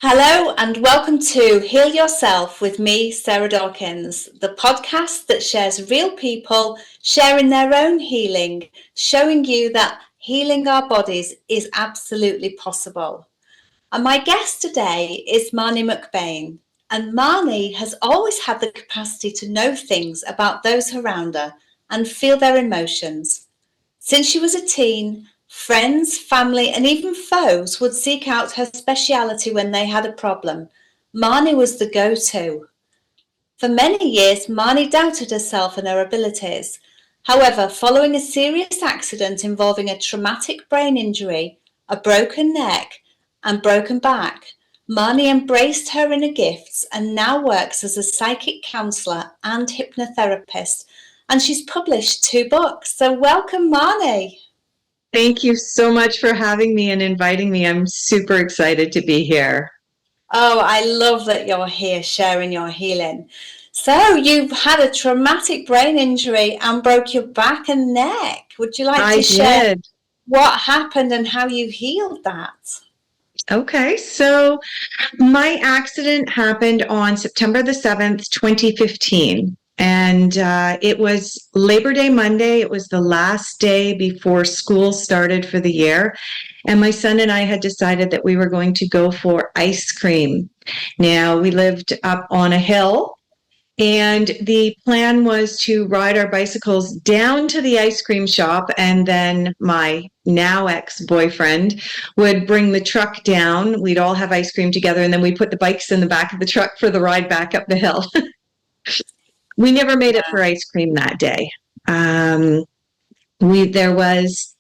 Hello and welcome to Heal Yourself with me, Sarah Dawkins, the podcast that shares real people sharing their own healing, showing you that healing our bodies is absolutely possible. And my guest today is Marnie McBain. And Marnie has always had the capacity to know things about those around her and feel their emotions. Since she was a teen, friends, family, and even foes would seek out her speciality when they had a problem. Marnie was the go-to. For many years, Marnie doubted herself and her abilities. However, following a serious accident involving a traumatic brain injury, a broken neck, and broken back, Marnie embraced her inner gifts and now works as a psychic counsellor and hypnotherapist. And she's published 2 books. So welcome, Marnie. Thank you so much for having me and inviting me. I'm super excited to be here. Oh, I love that you're here sharing your healing. So you've had a traumatic brain injury and broke your back and neck. Would you like to share what happened and how you healed that? Okay, so my accident happened on September the 7th, 2015. And it was Labor Day Monday. It was the last day before school started for the year. And my son and I had decided that we were going to go for ice cream. Now, we lived up on a hill, and the plan was to ride our bicycles down to the ice cream shop, and then my now ex-boyfriend would bring the truck down. We'd all have ice cream together, and then we put the bikes in the back of the truck for the ride back up the hill. We never made it for ice cream that day. There was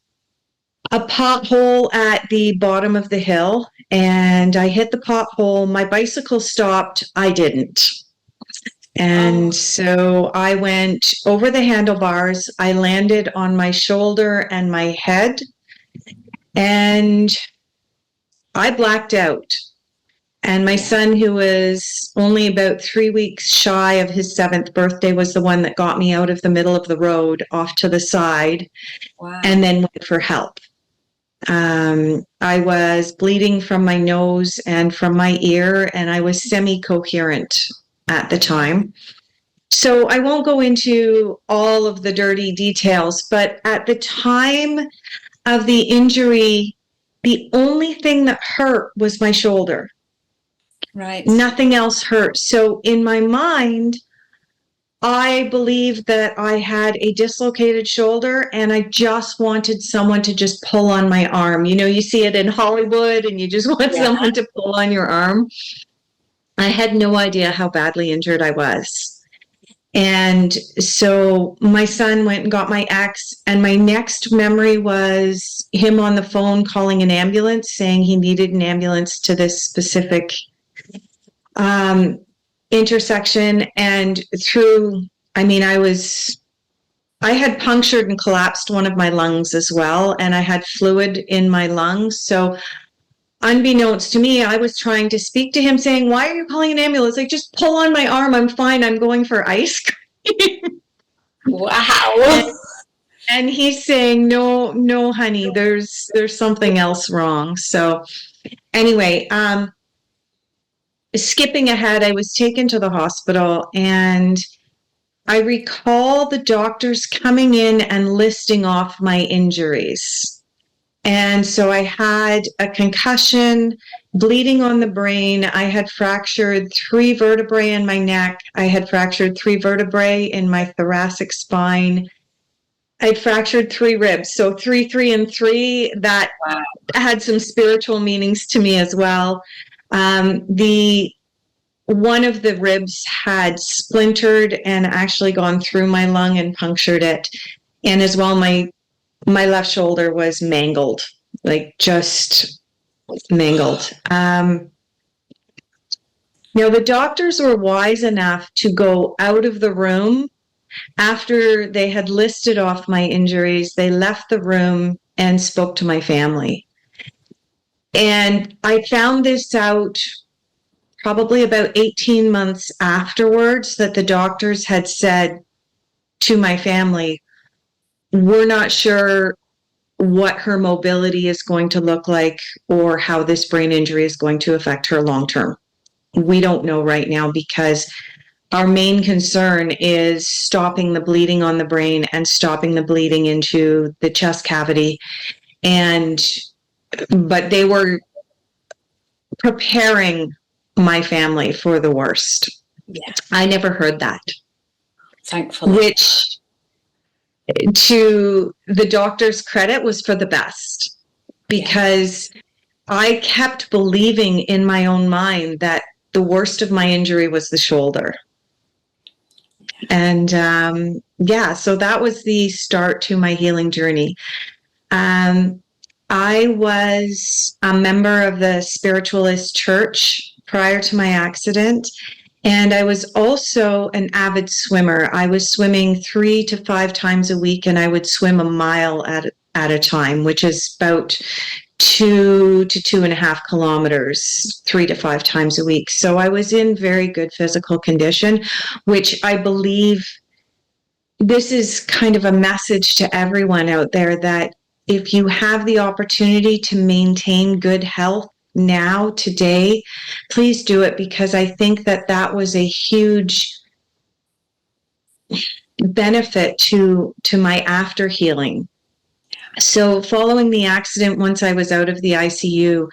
a pothole at the bottom of the hill, and I hit the pothole. My bicycle stopped. I didn't. And so I went over the handlebars. I landed on my shoulder and my head, and I blacked out. And my son, who was only about 3 weeks shy of his 7th birthday, was the one that got me out of the middle of the road off to the side. Wow. And then went for help. I was bleeding from my nose and from my ear, and I was semi-coherent at the time. So I won't go into all of the dirty details, but at the time of the injury, the only thing that hurt was my shoulder. Right. Nothing else hurt. So in my mind, I believed that I had a dislocated shoulder, and I just wanted someone to just pull on my arm. You know, you see it in Hollywood and you just want someone to pull on your arm. I had no idea how badly injured I was. And so my son went and got my ex, and my next memory was him on the phone calling an ambulance, saying he needed an ambulance to this specific intersection. And I had punctured and collapsed one of my lungs as well, and I had fluid in my lungs. So unbeknownst to me, I was trying to speak to him saying, "Why are you calling an ambulance? Like, just pull on my arm. I'm fine. I'm going for ice cream." Wow. And he's saying, no, honey, there's something else wrong. So anyway, skipping ahead, I was taken to the hospital, and I recall the doctors coming in and listing off my injuries. And so I had a concussion, bleeding on the brain. I had fractured 3 vertebrae in my neck. I had fractured 3 vertebrae in my thoracic spine. I had fractured 3 ribs. So 3, 3, and 3, that had some spiritual meanings to me as well. One of the ribs had splintered and actually gone through my lung and punctured it. And as well, my left shoulder was mangled, like just mangled. Now, the doctors were wise enough to go out of the room after they had listed off my injuries. They left the room and spoke to my family. And I found this out probably about 18 months afterwards, that the doctors had said to my family, "We're not sure what her mobility is going to look like or how this brain injury is going to affect her long term. We don't know right now because our main concern is stopping the bleeding on the brain and stopping the bleeding into the chest cavity. But they were preparing my family for the worst. Yeah. I never heard that. Thankfully. Which, to the doctor's credit, was for the best. Because I kept believing in my own mind that the worst of my injury was the shoulder. And so that was the start to my healing journey. I was a member of the spiritualist church prior to my accident. And I was also an avid swimmer. I was swimming 3 to 5 times a week, and I would swim a mile at a time, which is about 2 to 2.5 kilometers, 3 to 5 times a week. So I was in very good physical condition, which I believe this is kind of a message to everyone out there that if you have the opportunity to maintain good health now, today, please do it, because I think that was a huge benefit to my after healing. So following the accident, once I was out of the ICU,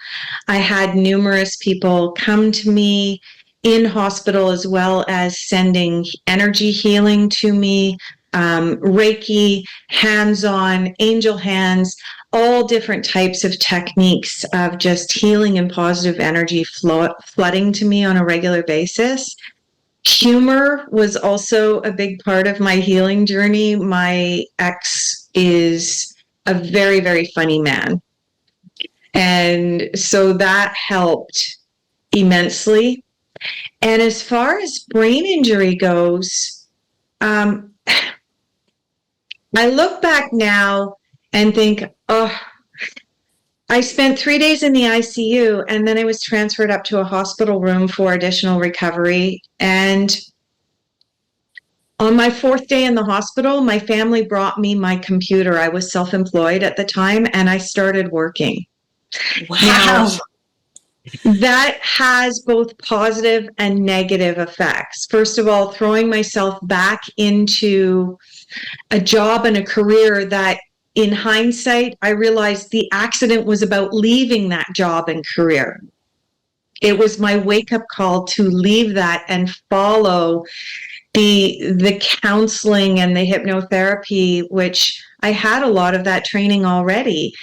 I had numerous people come to me in hospital, as well as sending energy healing to me, Reiki, hands-on, angel hands, all different types of techniques of just healing and positive energy flooding to me on a regular basis. Humor was also a big part of my healing journey. My ex is a very, very funny man. And so that helped immensely. And as far as brain injury goes, I look back now and think, I spent 3 days in the ICU, and then I was transferred up to a hospital room for additional recovery. And on my 4th day in the hospital, my family brought me my computer. I was self-employed at the time, and I started working. Wow. Now, that has both positive and negative effects. First of all, throwing myself back into a job and a career that, in hindsight, I realized the accident was about leaving that job and career. It was my wake-up call to leave that and follow the counseling and the hypnotherapy, which I had a lot of that training already,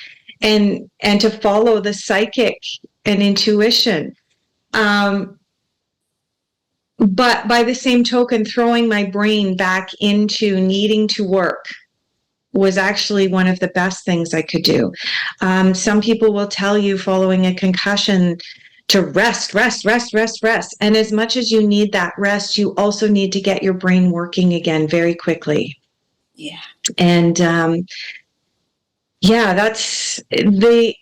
and to follow the psychic and intuition. But by the same token, throwing my brain back into needing to work was actually one of the best things I could do. Some people will tell you following a concussion to rest. And as much as you need that rest, you also need to get your brain working again very quickly. Yeah. And that's the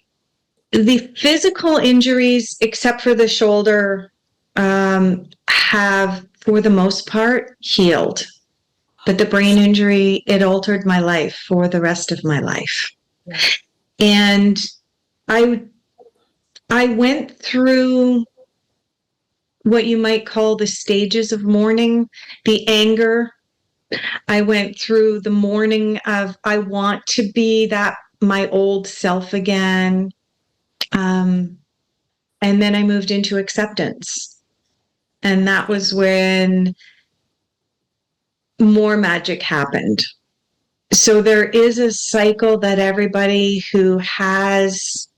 physical injuries, except for the shoulder, have, for the most part, healed. But the brain injury, it altered my life for the rest of my life. Yeah. And I went through what you might call the stages of mourning, the anger. I went through the mourning of, I want to be my old self again. And then I moved into acceptance. And that was when more magic happened. So there is a cycle that everybody who has,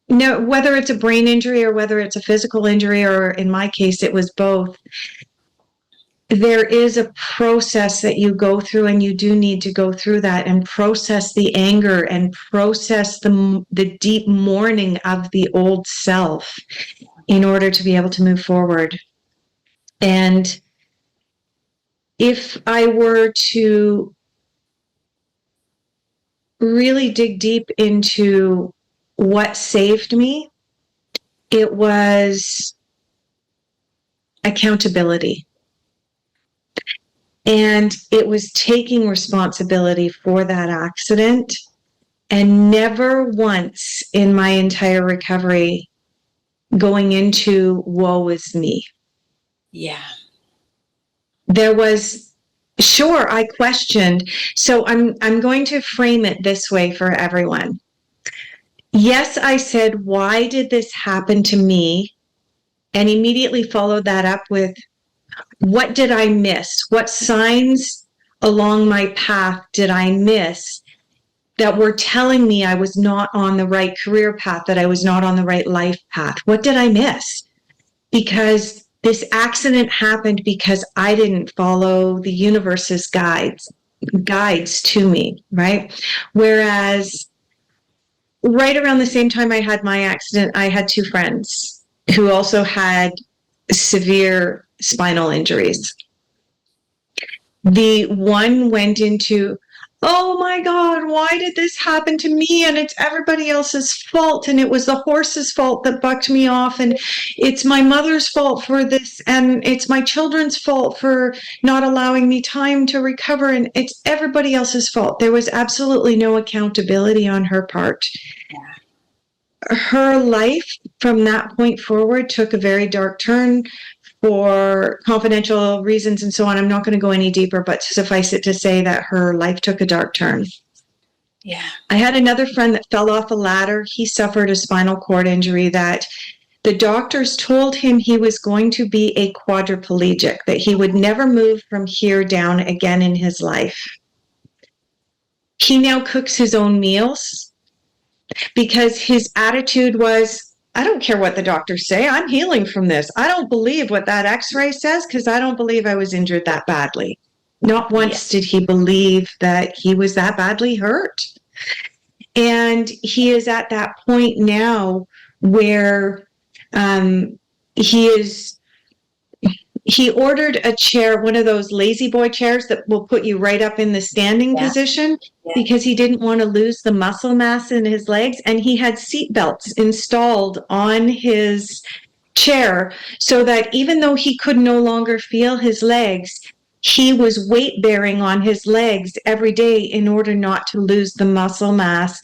whether it's a brain injury or whether it's a physical injury, or in my case, it was both, there is a process that you go through, and you do need to go through that and process the anger and process the deep mourning of the old self in order to be able to move forward. And if I were to really dig deep into what saved me, it was accountability. And it was taking responsibility for that accident And never once in my entire recovery going into woe is me. Yeah. There was, sure, I questioned. So I'm going to frame it this way for everyone. Yes, I said, why did this happen to me? And immediately followed that up with, what did I miss? What signs along my path did I miss that were telling me I was not on the right career path, that I was not on the right life path? What did I miss? Because this accident happened because I didn't follow the universe's guides to me, right? Whereas right around the same time I had my accident, I had two friends who also had severe spinal injuries. The one went into, oh my God, why did this happen to me? And it's everybody else's fault. And it was the horse's fault that bucked me off. And it's my mother's fault for this. And it's my children's fault for not allowing me time to recover. And it's everybody else's fault. There was absolutely no accountability on her part. Her life from that point forward took a very dark turn. For confidential reasons and so on, I'm not going to go any deeper, but suffice it to say that her life took a dark turn. Yeah. I had another friend that fell off a ladder. He suffered a spinal cord injury that the doctors told him he was going to be a quadriplegic, that he would never move from here down again in his life. He now cooks his own meals because his attitude was, I don't care what the doctors say. I'm healing from this. I don't believe what that x-ray says because I don't believe I was injured that badly. Not once did he believe that he was that badly hurt. And he is at that point now where he ordered a chair, one of those lazy boy chairs that will put you right up in the standing position because he didn't want to lose the muscle mass in his legs. And he had seat belts installed on his chair so that even though he could no longer feel his legs, he was weight bearing on his legs every day in order not to lose the muscle mass.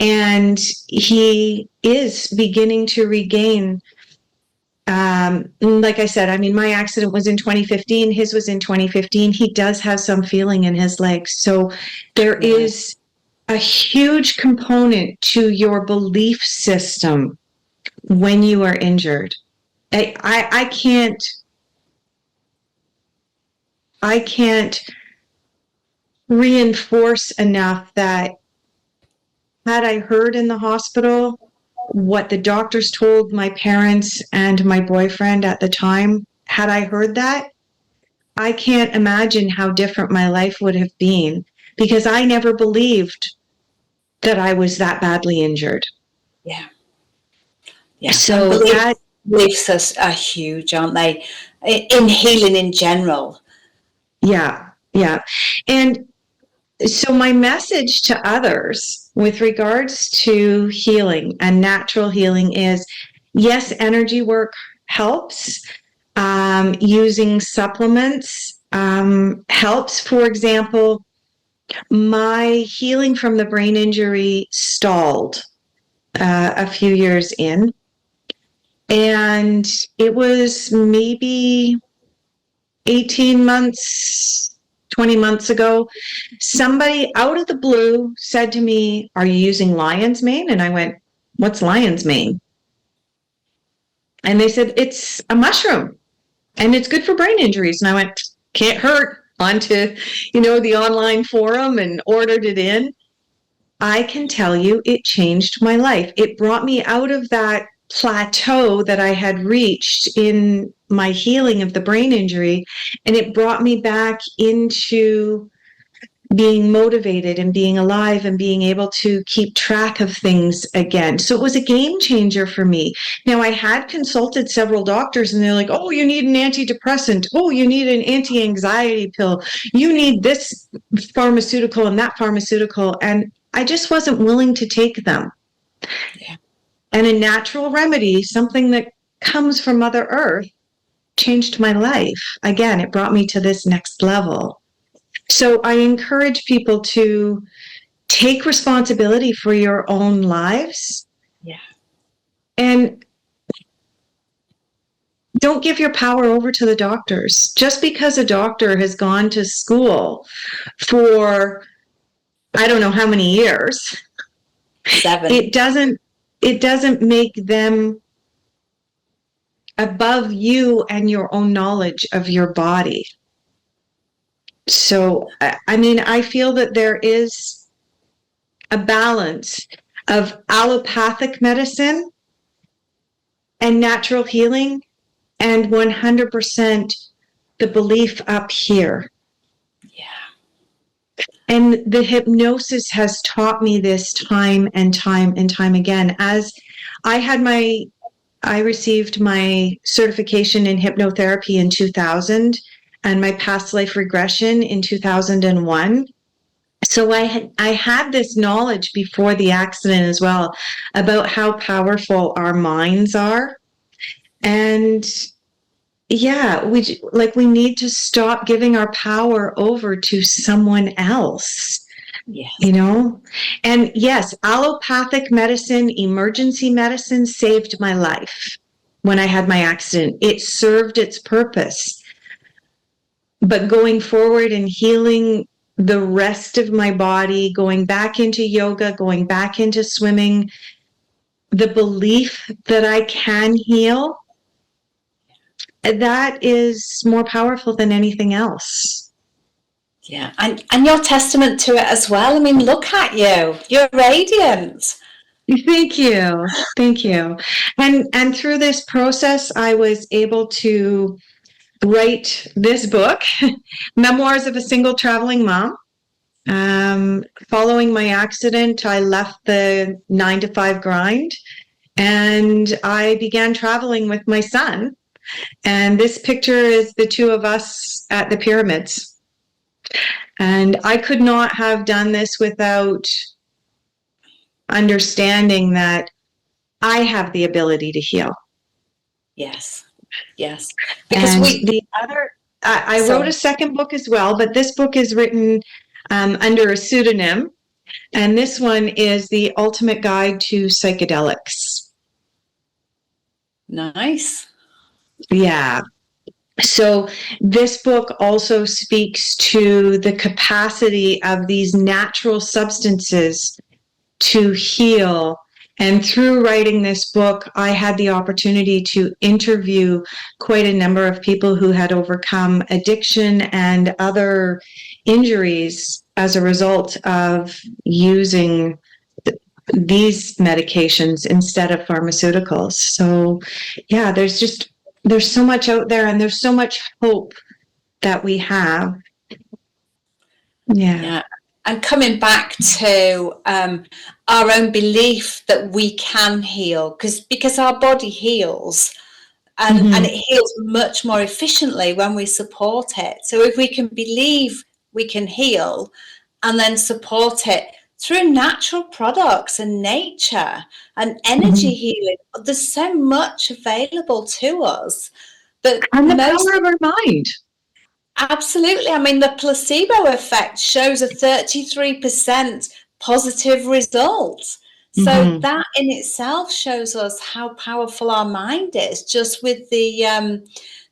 And he is beginning to regain. Like I said, I mean, my accident was in 2015. His was in 2015. He does have some feeling in his legs. So there is a huge component to your belief system when you are injured. I can't reinforce enough that had I heard in the hospital what the doctors told my parents and my boyfriend at the time, had I heard that, I can't imagine how different my life would have been because I never believed that I was that badly injured. Yeah. Yeah. So beliefs are huge, aren't they? In healing in general. Yeah. Yeah. And so my message to others with regards to healing and natural healing is, yes, energy work helps. Using supplements helps. For example, my healing from the brain injury stalled a few years in. And it was maybe 18 months, 20 months ago, somebody out of the blue said to me, "Are you using lion's mane?" And I went, "What's lion's mane?" And they said, "It's a mushroom and it's good for brain injuries." And I went, "Can't hurt." Onto, the online forum and ordered it in. I can tell you it changed my life. It brought me out of that plateau that I had reached in my healing of the brain injury, and it brought me back into being motivated and being alive and being able to keep track of things again. So it was a game changer for me. Now, I had consulted several doctors and they're like, "Oh, you need an antidepressant. Oh, you need an anti-anxiety pill. You need this pharmaceutical and that pharmaceutical." And I just wasn't willing to take them. Yeah. And a natural remedy, something that comes from Mother Earth, changed my life. Again, it brought me to this next level. So I encourage people to take responsibility for your own lives. Yeah. And don't give your power over to the doctors. Just because a doctor has gone to school for I don't know how many years, 7. it doesn't make them above you and your own knowledge of your body. So, I mean, I feel that there is a balance of allopathic medicine and natural healing, and 100% the belief up here. Yeah. And the hypnosis has taught me this time and time and time again. As I received my certification in hypnotherapy in 2000 and my past life regression in 2001. So I had this knowledge before the accident as well about how powerful our minds are. And yeah, we need to stop giving our power over to someone else. Yes. You know? And yes, allopathic medicine, emergency medicine saved my life when I had my accident. It served its purpose. But going forward and healing the rest of my body, going back into yoga, going back into swimming, the belief that I can heal, that is more powerful than anything else. Yeah, and you're testament to it as well. I mean, look at you. You're radiant. Thank you. Thank you. And through this process, I was able to write this book, Memoirs of a Single Traveling Mom. Following my accident, I left the 9-to-5 grind and I began traveling with my son. And this picture is the two of us at the pyramids. And I could not have done this without understanding that I have the ability to heal. Yes. Yes. Because I wrote a second book as well, but this book is written under a pseudonym. And this one is The Ultimate Guide to Psychedelics. Nice. Yeah. So this book also speaks to the capacity of these natural substances to heal. And through writing this book, I had the opportunity to interview quite a number of people who had overcome addiction and other injuries as a result of using these medications instead of pharmaceuticals. So, yeah, there's so much out there and there's so much hope that we have. Yeah. And coming back to our own belief that we can heal, because our body heals and it heals much more efficiently when we support it. So if we can believe we can heal and then support it through natural products and nature and energy healing, there's so much available to us. But and the power of our mind. Absolutely. I mean, the placebo effect shows a 33% positive result. So that in itself shows us how powerful our mind is, just with the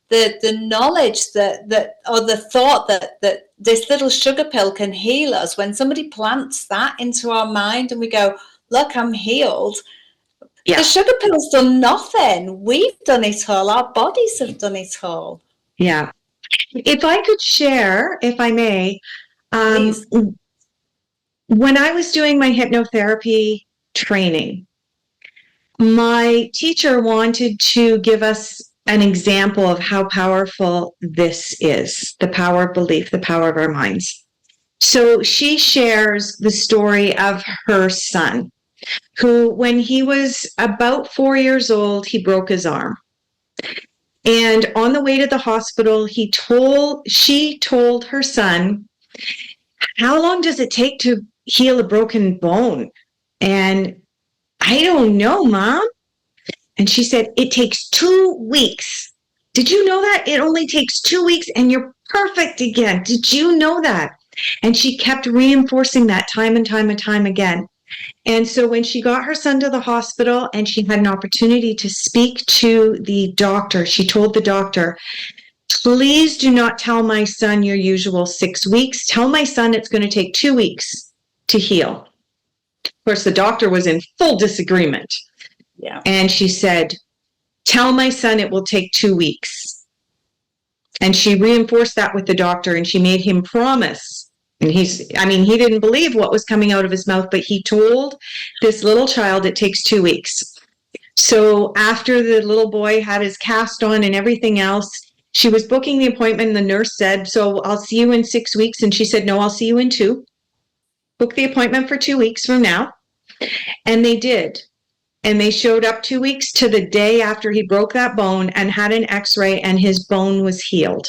knowledge that or the thought that this little sugar pill can heal us. When somebody plants that into our mind and we go, look, I'm healed. Yeah. The sugar pill's done nothing. We've done it all. Our bodies have done it all. Yeah. If I could share, if I may, when I was doing my hypnotherapy training, my teacher wanted to give us an example of how powerful this is, the power of belief, the power of our minds. So she shares the story of her son, who, when he was about 4 years old, he broke his arm. And on the way to the hospital, she told her son, how long does it take to heal a broken bone? And I don't know, Mom. And she said, it takes 2 weeks. Did you know that? It only takes 2 weeks and you're perfect again. Did you know that? And she kept reinforcing that time and time and time again. And so when she got her son to the hospital and she had an opportunity to speak to the doctor, she told the doctor, please do not tell my son your usual 6 weeks. Tell my son it's going to take 2 weeks to heal. Of course, the doctor was in full disagreement. Yeah. And she said, tell my son it will take 2 weeks. And she reinforced that with the doctor, and she made him promise. And he didn't believe what was coming out of his mouth, but he told this little child it takes 2 weeks. So after the little boy had his cast on and everything else, she was booking the appointment, and the nurse said, so I'll see you in 6 weeks. And she said, no, I'll see you in 2. Book the appointment for 2 weeks from now. And they did. And they showed up 2 weeks to the day after he broke that bone and had an x-ray, and his bone was healed.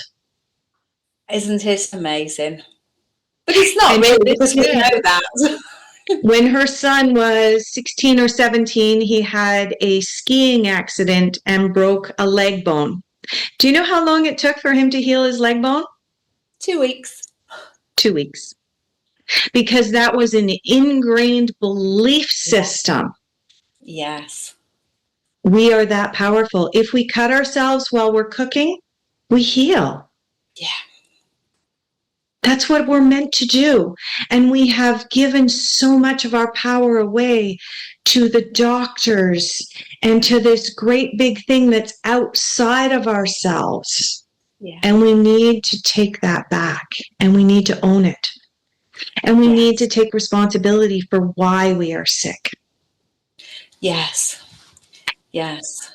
Isn't it amazing? But it's not really, because we know that. When her son was 16 or 17, he had a skiing accident and broke a leg bone. Do you know how long it took for him to heal his leg bone? 2 weeks. 2 weeks. Because that was an ingrained belief system. Yes. We are that powerful. If we cut ourselves while we're cooking, we heal. Yeah. That's what we're meant to do. And we have given so much of our power away to the doctors and to this great big thing that's outside of ourselves. Yeah. And we need to take that back, and we need to own it. And we need to take responsibility for why we are sick. Yes. Yes.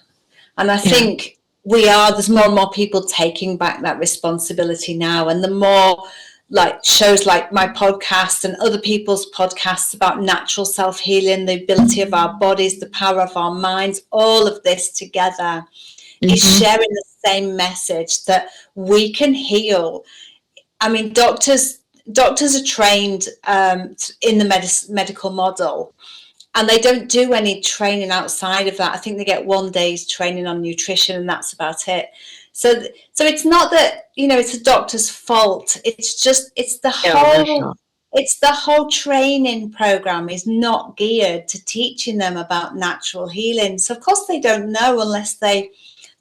And I think there's more and more people taking back that responsibility now. And the more like shows like my podcast and other people's podcasts about natural self-healing, the ability of our bodies, the power of our minds, all of this together is sharing the same message that we can heal. I mean, doctors are trained in the medical model, and they don't do any training outside of that. I think they get 1 day's training on nutrition, and that's about it. So it's not that, it's a doctor's fault. It's the whole training program is not geared to teaching them about natural healing. So of course they don't know unless they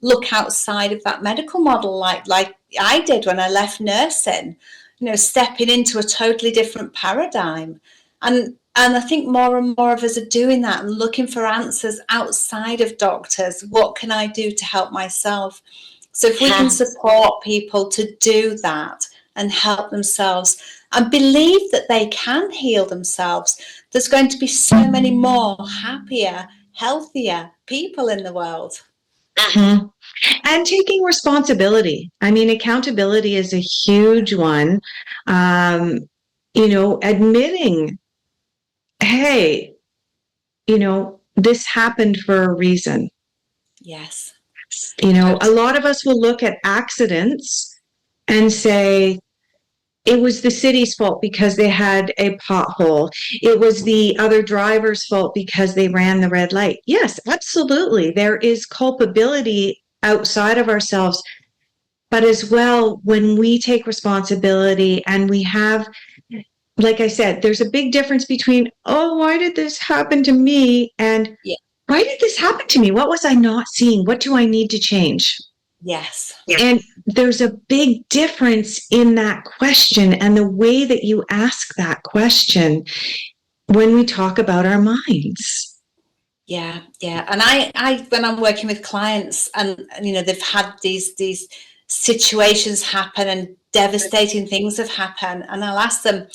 look outside of that medical model, like I did when I left nursing, stepping into a totally different paradigm. And I think more and more of us are doing that and looking for answers outside of doctors. What can I do to help myself? So if we can support people to do that and help themselves and believe that they can heal themselves, there's going to be so many more happier, healthier people in the world. And taking responsibility. I mean, accountability is a huge one. Admitting, hey, this happened for a reason. Yes. A lot of us will look at accidents and say, it was the city's fault because they had a pothole. It was the other driver's fault because they ran the red light. Yes, absolutely. There is culpability outside of ourselves. But as well, when we take responsibility and we have, like I said, there's a big difference between, why did this happen to me? And why did this happen to me? What was I not seeing? What do I need to change? Yes. And there's a big difference in that question and the way that you ask that question when we talk about our minds. Yeah. And I when I'm working with clients and they've had these situations happen and devastating things have happened, and I'll ask them,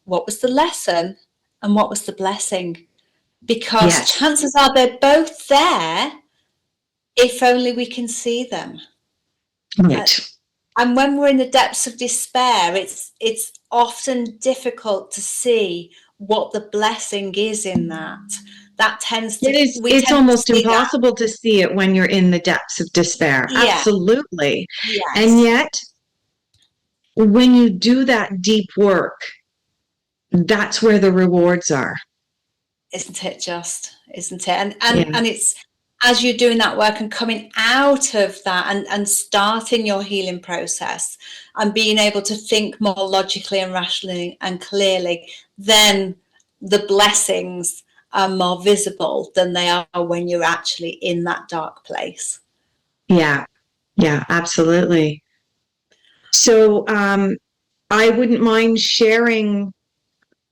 what was the lesson and what was the blessing? Because chances are they're both there if only we can see them. Right. And when we're in the depths of despair, it's often difficult to see what the blessing is in that. That tends to... It's almost impossible to see it when you're in the depths of despair. Yeah. Absolutely. Yes. And yet, when you do that deep work, that's where the rewards are. Isn't it just? Isn't it? And it's as you're doing that work and coming out of that and starting your healing process and being able to think more logically and rationally and clearly, then the blessings are more visible than they are when you're actually in that dark place. Yeah, absolutely. So I wouldn't mind sharing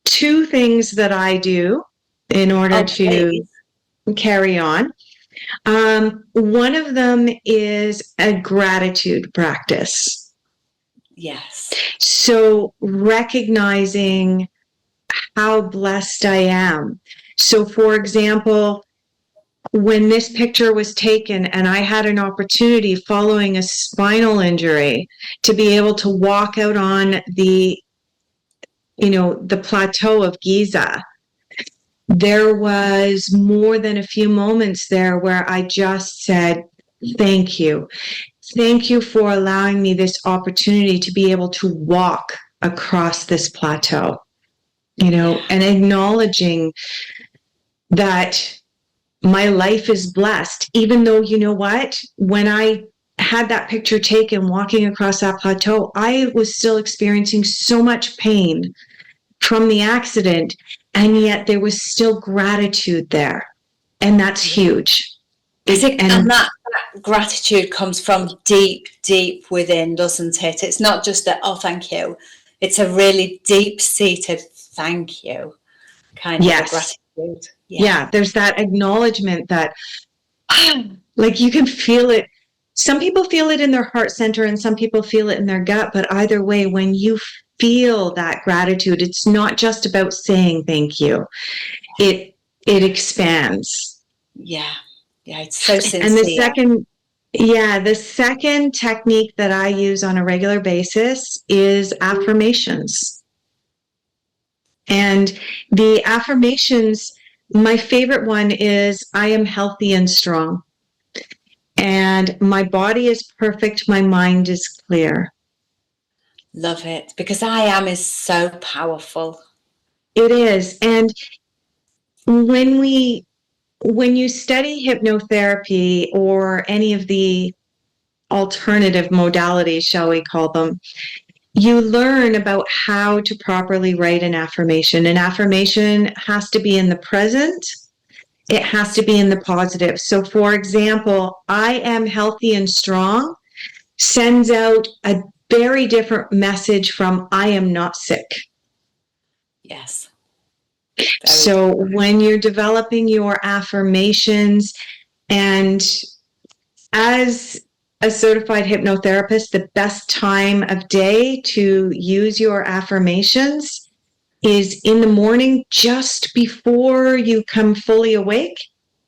2 things that I do in order to carry on. One of them is a gratitude practice. Yes. So recognizing how blessed I am. So, for example, when this picture was taken and I had an opportunity following a spinal injury to be able to walk out on the plateau of Giza, there was more than a few moments there where I just said, thank you. Thank you for allowing me this opportunity to be able to walk across this plateau, and acknowledging that my life is blessed, even though, you know what, when I had that picture taken walking across that plateau, I was still experiencing so much pain from the accident, and yet there was still gratitude there. And that's huge. And that gratitude comes from deep, deep within, doesn't it? It's not just that, oh, thank you. It's a really deep-seated thank you kind of a gratitude. Yeah, there's that acknowledgement that, like, you can feel it. Some people feel it in their heart center and some people feel it in their gut. But either way, when you feel that gratitude, it's not just about saying thank you. It expands. Yeah, it's so sincere. And the second technique that I use on a regular basis is affirmations. And the affirmations, my favorite one is, I am healthy and strong. And my body is perfect. My mind is clear. Love it. Because I am is so powerful. It is. And when you study hypnotherapy or any of the alternative modalities, shall we call them, you learn about how to properly write an affirmation. An affirmation has to be in the present. It has to be in the positive. So, for example, I am healthy and strong sends out a very different message from I am not sick. Yes. So when you're developing your affirmations, and as a certified hypnotherapist, the best time of day to use your affirmations is in the morning, just before you come fully awake,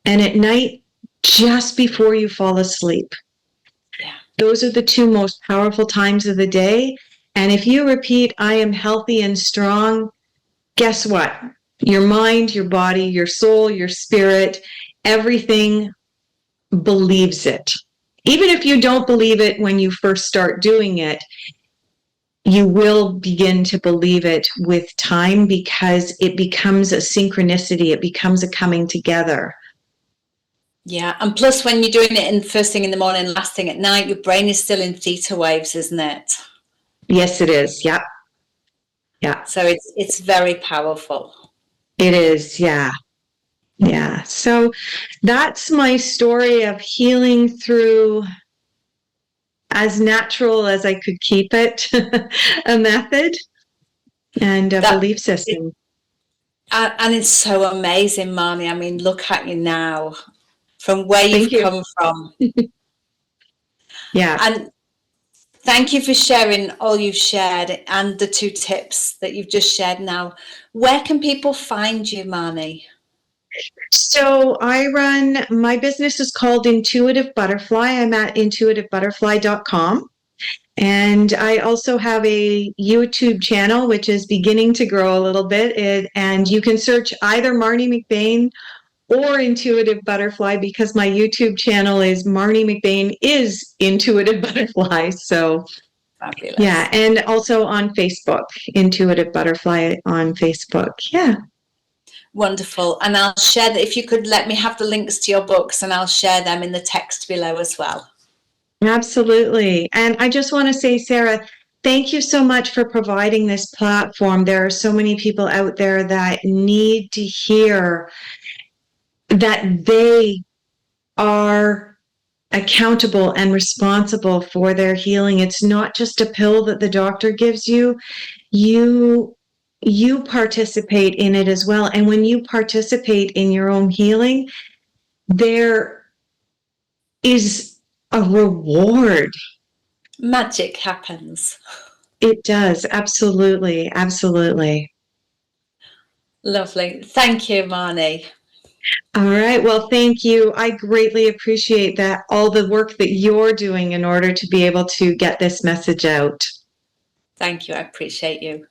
and at night, just before you fall asleep. Yeah. Those are the 2 most powerful times of the day. And if you repeat, I am healthy and strong, guess what? Your mind, your body, your soul, your spirit, everything believes it. Even if you don't believe it when you first start doing it, you will begin to believe it with time, because it becomes a synchronicity. It becomes a coming together. Yeah. And plus, when you're doing it in first thing in the morning, last thing at night, your brain is still in theta waves, isn't it? Yes, it is. Yeah. Yeah. So it's very powerful. It is. Yeah. Yeah. So that's my story of healing through, as natural as I could keep it, a method and a belief system. And it's so amazing, Marnie. I mean, look at you now, from where you've come from. Yeah. And thank you for sharing all you've shared and the 2 tips that you've just shared now. Where can people find you, Marnie? So my business is called Intuitive Butterfly. I'm at intuitivebutterfly.com. And I also have a YouTube channel, which is beginning to grow a little bit. And you can search either Marnie McBain or Intuitive Butterfly, because my YouTube channel is Marnie McBain is Intuitive Butterfly. So fabulous. Yeah. And also on Facebook, Intuitive Butterfly on Facebook. Yeah. Wonderful. And I'll share that. If you could let me have the links to your books, and I'll share them in the text below as well. Absolutely. And I just want to say, Sarah, thank you so much for providing this platform. There are so many people out there that need to hear that they are accountable and responsible for their healing. It's not just a pill that the doctor gives you. You participate in it as well. And when you participate in your own healing, there is a reward. Magic happens. It does. Absolutely. Absolutely. Lovely. Thank you, Marnie. All right. Well, thank you. I greatly appreciate that, all the work that you're doing in order to be able to get this message out. Thank you. I appreciate you.